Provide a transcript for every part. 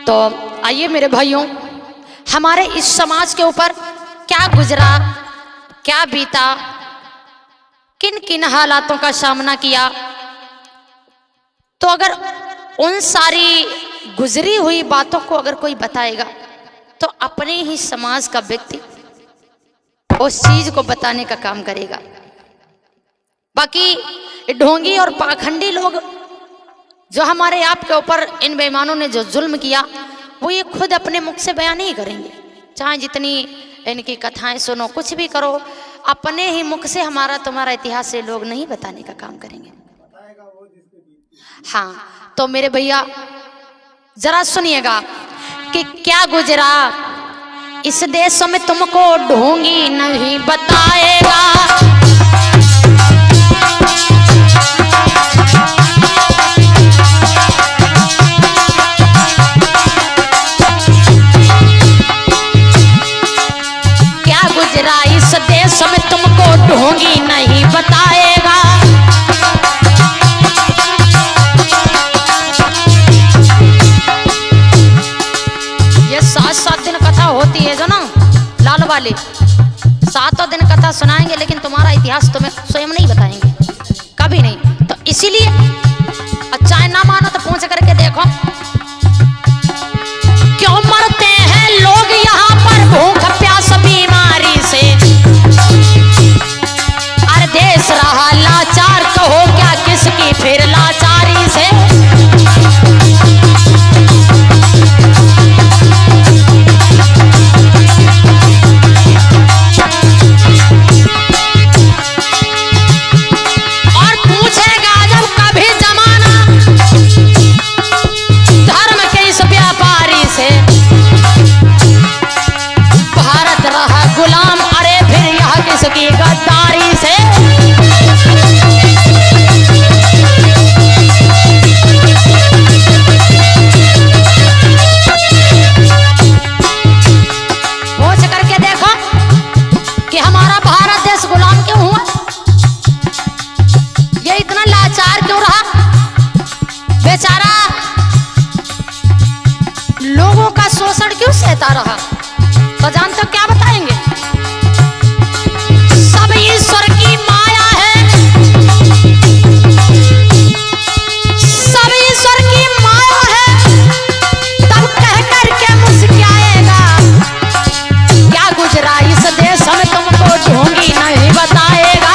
तो आइए मेरे भाइयों, हमारे इस समाज के ऊपर क्या गुजरा, क्या बीता, किन किन हालातों का सामना किया, तो अगर उन सारी गुजरी हुई बातों को अगर कोई बताएगा तो अपने ही समाज का व्यक्ति उस चीज को बताने का काम करेगा। बाकी ढोंगी और पाखंडी लोग जो हमारे आप के ऊपर इन बेईमानों ने जो जुल्म किया वो ये खुद अपने मुख से बयान नहीं करेंगे, चाहे जितनी इनकी कथाएं सुनो, कुछ भी करो, अपने ही मुख से हमारा तुम्हारा इतिहास से लोग नहीं बताने का काम करेंगे। हाँ, तो मेरे भैया जरा सुनिएगा कि क्या गुजरा इस देश में तुमको ढोंगी नहीं बताएगा। क्या गुजरा इस देश में तुमको ढोंगी नहीं बताएगा। ये 7-7 दिन कथा होती है जो ना लाल वाली, 7 दिन कथा सुनाएंगे लेकिन तुम्हारा इतिहास तुम्हें स्वयं नहीं बताएंगे, कभी नहीं। तो इसीलिए चाहे ना मानो तो पूछ करके देखो, क्यों मरते हैं लोग यहाँ पर भूख प्यास बीमारी से। अरे देश रहा लाचार, कहो क्या किसकी फिर लाचारी से। की गद्दारी से पूछ करके देखो कि हमारा भारत देश गुलाम क्यों हुआ, ये इतना लाचार क्यों रहा, बेचारा लोगों का शोषण क्यों सहता रहा। तो जानते हो क्या बताएंगे, ईश्वर की माया है, सब ईश्वर की माया है, तब कह करके मुस्कुराएगा। क्या गुजरा इस देश में तुमको ढोंगी नहीं बताएगा।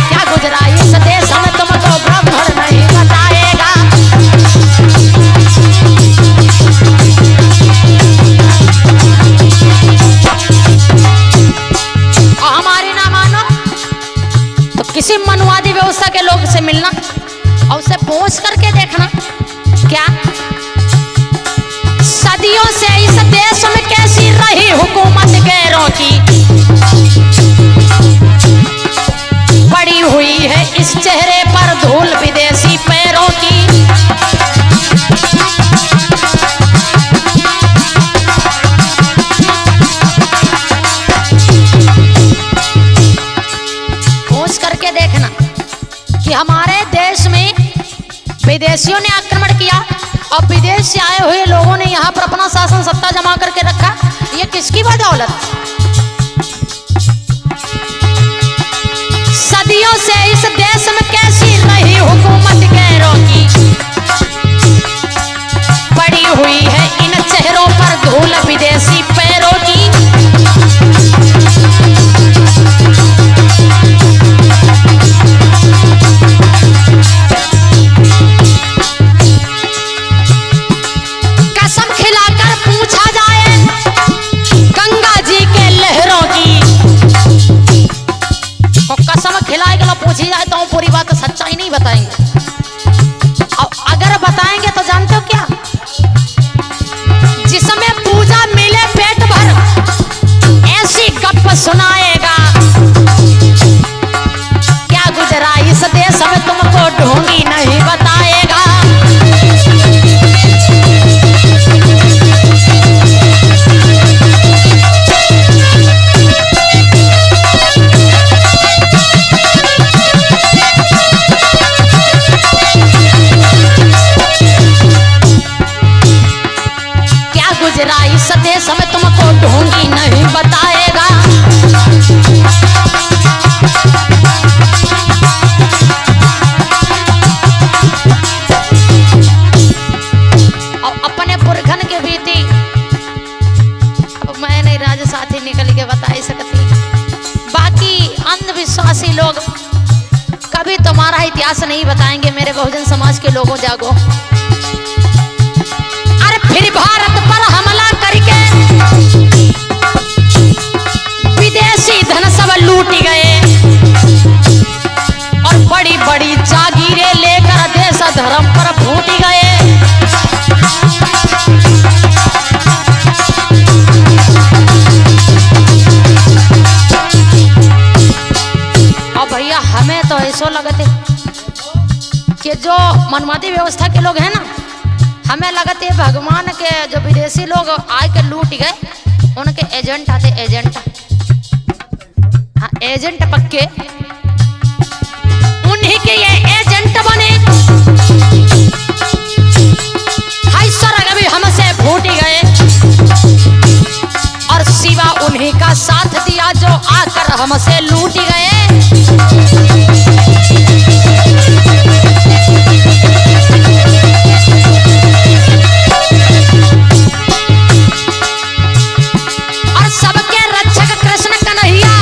क्या गुजरा इस देश में तुमको ब्राह्मण नहीं बताएगा। हमारी ना मानो तो किसी मनुवादी व्यवस्था के लोग से मिलना और उसे पूछ करके देखना, क्या सदियों से इस देश में कैसी रही हुकूमत गैरों की। पड़ी हुई है इस चेहरे पर धूल विदेशी पैरों की। पूछ करके देखना कि हमारे देश में विदेशियों ने आक्रमण किया और विदेश से आए हुए लोगों ने यहाँ पर अपना शासन सत्ता जमा करके रखा, ये किसकी बदौलत। सदियों से इस देश में कैसी रही हुकूमत गैरों की। पड़ी हुई है इन चेहरों पर धूल विदेशी पैरों की। कसम खिलाकर पूछा जाए गंगा जी के लहरों की, कसम खिलाए गला पूछी जाए तो पूरी बात सच्चाई नहीं बताएंगे, और अगर बताएंगे तो जानते हो क्या, जिसमें पूजा मिले पेट भर ऐसी गप सुनाएगा। क्या गुजरा इस देश में तुमको ढोंगी नहीं बताएगा। इतिहास नहीं बताएंगे मेरे बहुजन समाज के लोगों, जागो। अरे फिर भारत पर हमला करके विदेशी धन सब लूट गए और बड़ी बड़ी जागीरें लेकर देश धर्म पर फूट गए। और भैया हमें तो ऐसा लगते कि जो मनमादी व्यवस्था के लोग हैं ना, हमें लगते भगवान के जो विदेशी लोग आए के लूट गए उनके एजेंट आते, एजेंट, हाँ एजेंट पक्के, उन्हीं के ये एजेंट बने। हाय सर अभी हमसे फूट गए और सिवा उन्हीं का साथ दिया जो आकर हमसे लूट गए। और सबके रक्षक कृष्ण कन्हैया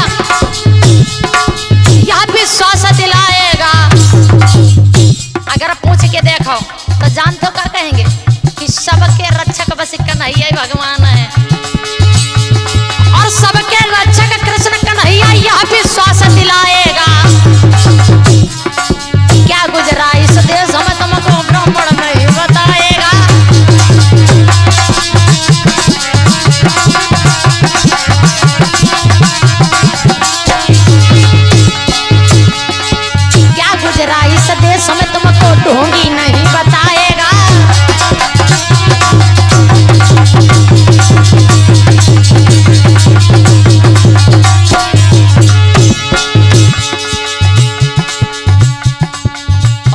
यह विश्वास दिलाएगा। अगर पूछ के देखो तो जानते हो क्या कहेंगे कि सबके रक्षक बस कन्हैया ही भगवान है। और सबके रक्षक कृष्ण कन्हैया यह विश्वास दिलाएगा। क्या गुजरा इस देश में तुमको ब्राह्मण नहीं बताएगा। क्या गुजरा इस देश में तुमको ढोंगी नहीं बताएगा।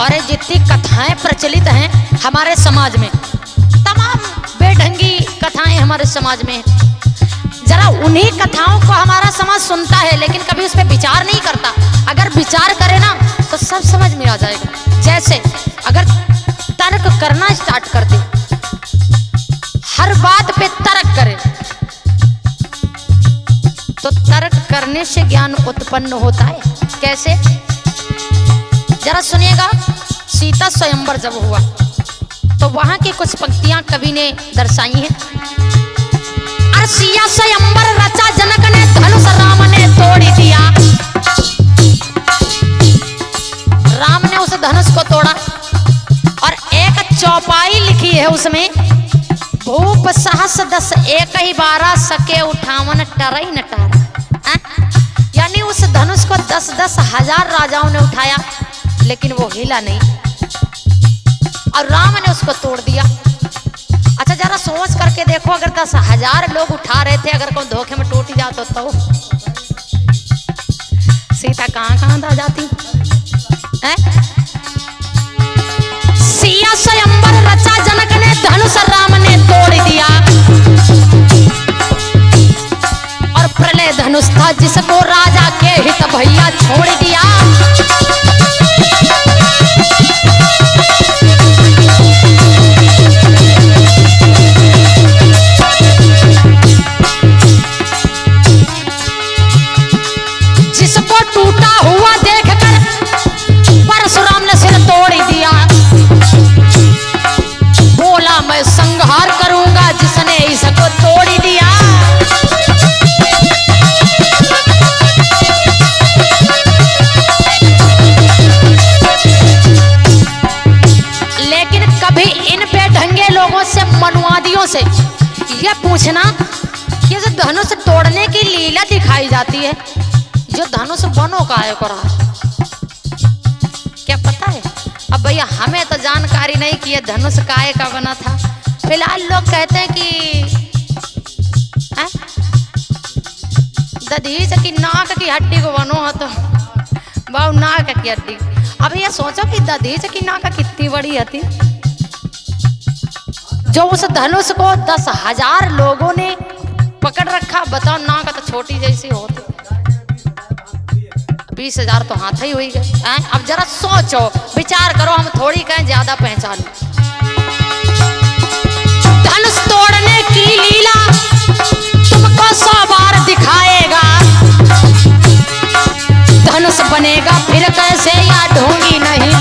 और जितनी कथाएं प्रचलित हैं हमारे समाज में, तमाम बेढंगी कथाएं हमारे समाज में, जरा उन्हीं कथाओं को हमारा समाज सुनता है लेकिन कभी उस पर विचार नहीं करता। अगर विचार करे ना तो सब समझ में आ जाएगा। जैसे अगर तर्क करना स्टार्ट कर दे, हर बात पे तर्क करे तो तर्क करने से ज्ञान उत्पन्न होता है। कैसे, जरा सुनिएगा। सीता स्वयंवर जब हुआ तो वहां की कुछ पंक्तियां कवि ने दर्शाई हैं। सिया स्वयंवर रचा जनक ने धनुष राम ने तोड़ दिया। राम ने उस धनुष को तोड़ा और एक चौपाई लिखी है उसमें, भूप सहस 10 एक ही 12 सके उठावन टरई न टारा। यानी उस धनुष को 10-10 हजार राजाओं ने उठाया लेकिन वो हिला नहीं और राम ने उसको तोड़ दिया। अच्छा जरा सोच करके देखो, अगर 10,000 लोग उठा रहे थे, अगर कोई धोखे में टूट जाता तो सीता कहां आ जाती है? सिया स्वयंवर रचा जनक ने धनुष राम ने तोड़ दिया और प्रलय धनुष था जिसको राजा के हित भैया छोड़ दिया। जिसको टूटा हुआ देखकर परशुराम ने सिर तोड़ दिया। बोला मैं संहार करूंगा जिसने इसको तोड़ दिया। लेकिन कभी इन बेढंगे लोगों से, मनुवादियों से यह पूछना कि जो धनुष तोड़ने की लीला दिखाई जाती है, जो धनुष बनो काहे को रहा, क्या पता है? अब भैया हमें तो जानकारी नहीं कि ये धनुष काहे का बना था। फिलहाल लोग कहते हैं कि दधीच की नाक की हड्डी को बनो हो तो बहु नाक की हड्डी। अब ये सोचो कि दधीच की नाक कितनी बड़ी थी, जो उस धनुष को 10,000 लोगों ने पकड़ रखा। बताओ नाक तो छोटी जैसी होती, 20,000 तो हाथ ही हुई गए। अब जरा सोचो, विचार करो, हम थोड़ी कहें ज्यादा पहचान। धनुष तोड़ने की लीला तुमको 100 बार दिखाएगा। धनुष बनेगा फिर कैसे या ढोंगी नहीं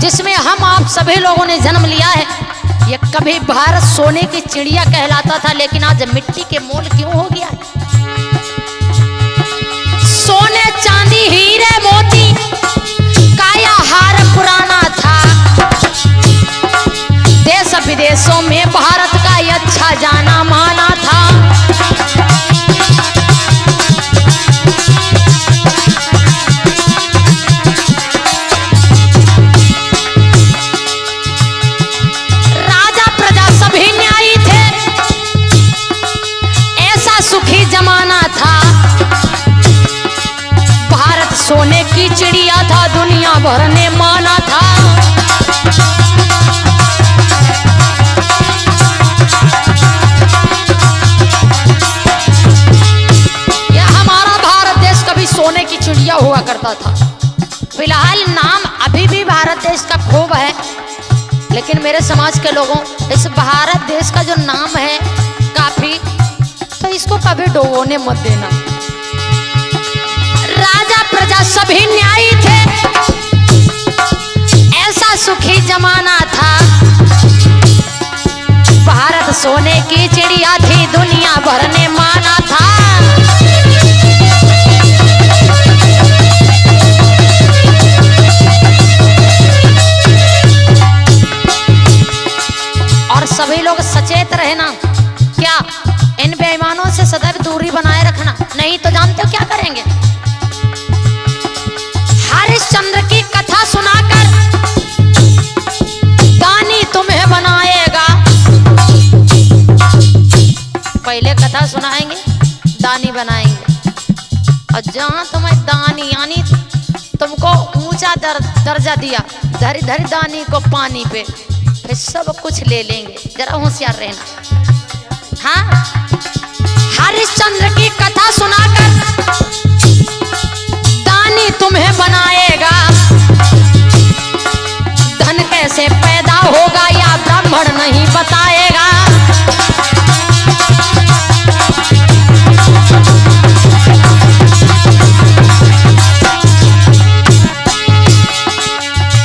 जिसमें हम आप सभी लोगों ने जन्म लिया है, ये कभी भारत सोने की चिड़िया कहलाता था, लेकिन आज मिट्टी के मोल क्यों हो गया है? सोने चांदी हीरे मोती काया हार पुराना था, देश विदेशों में भारत का ये अच्छा जाना माना था। राजा प्रजा सभी न्यायी थे, ऐसा सुखी जमाना था। भारत सोने की चिड़िया था, दुनिया भर ने माना था। सोने की चिड़िया हुआ करता था। फिलहाल नाम अभी भी भारत देश का खूब है, लेकिन मेरे समाज के लोगों, इस भारत देश का जो नाम है काफी, तो इसको कभी डोबोने मत देना। राजा प्रजा सभी न्यायी थे, ऐसा सुखी जमाना था। भारत सोने की चिड़िया थी, दुनिया भर ने माना था। सभी लोग सचेत रहना, क्या इन बेईमानों से सदैव दूरी बनाए रखना, नहीं तो जानते हो क्या करेंगे? हरिश्चंद्र की कथा सुनाकर दानी तुम्हें बनाएगा। पहले कथा सुनाएंगे, दानी बनाएंगे, और जहां तुम्हें दानी यानी तुमको ऊंचा दर्जा दिया, धरी धरी दानी को पानी पे, फिर सब कुछ ले लेंगे। जरा होशियार रहना। हाँ, हरिश्चंद्र की कथा सुनाकर दानी तुम्हें बनाएगा। धन कैसे पैदा होगा या ब्राह्मण नहीं बताएगा।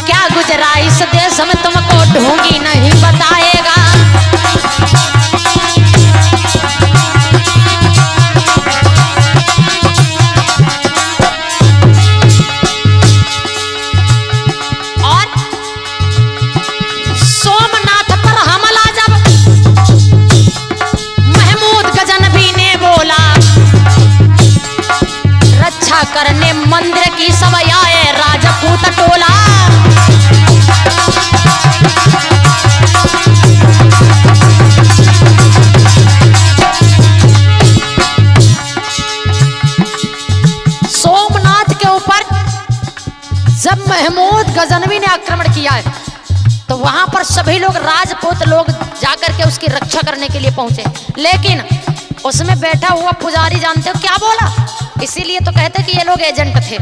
क्या गुजरा इस देश में तुमको ढूंढी नहीं बताएगा। और सोमनाथ पर हमला जब महमूद गजनबी ने बोला, रक्षा करने मंदिर की सब आए राजपूत टोला। जब महमूद गजनवी ने आक्रमण किया है, तो वहां पर सभी लोग राजपूत लोग जाकर के उसकी रक्षा करने के लिए पहुंचे, लेकिन उसमें बैठा हुआ पुजारी जानते हो क्या बोला? इसीलिए तो कहते कि ये लोग एजेंट थे।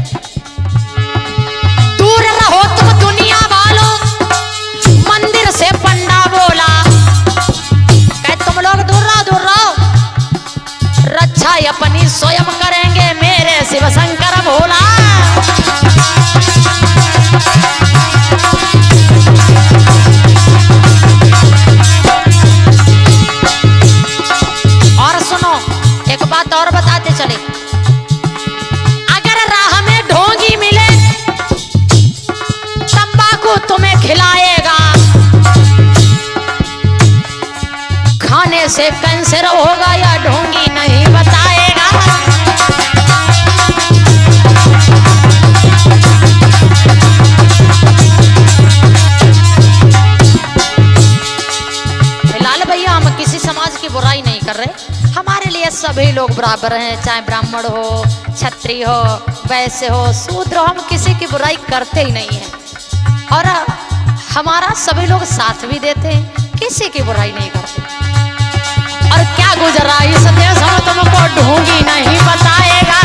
दूर रहो तुम दुनिया वालों, मंदिर से पंडा बोला। कहे तुम लोग दूर रहो, रक्षा अपनी स्वयं करेंगे मेरे शिव शंकर भोला। और सुनो, एक बात और बताते चले, अगर राह में ढोंगी मिले, तंबाकू तुम्हें खिलाएगा। खाने से कैंसर होगा या ढोंगी नहीं बताएगा। फिलहाल भैया हम किसी समाज की बुराई नहीं कर रहे, हमारे लिए सभी लोग बराबर हैं, चाहे ब्राह्मण हो, क्षत्रिय हो, वैश्य हो, शूद्र हो, हम किसी की बुराई करते ही नहीं है। और हमारा सभी लोग साथ भी देते हैं, किसी की बुराई नहीं करते। और क्या गुजरा इस देश में तुमको ढूंढी नहीं बताएगा।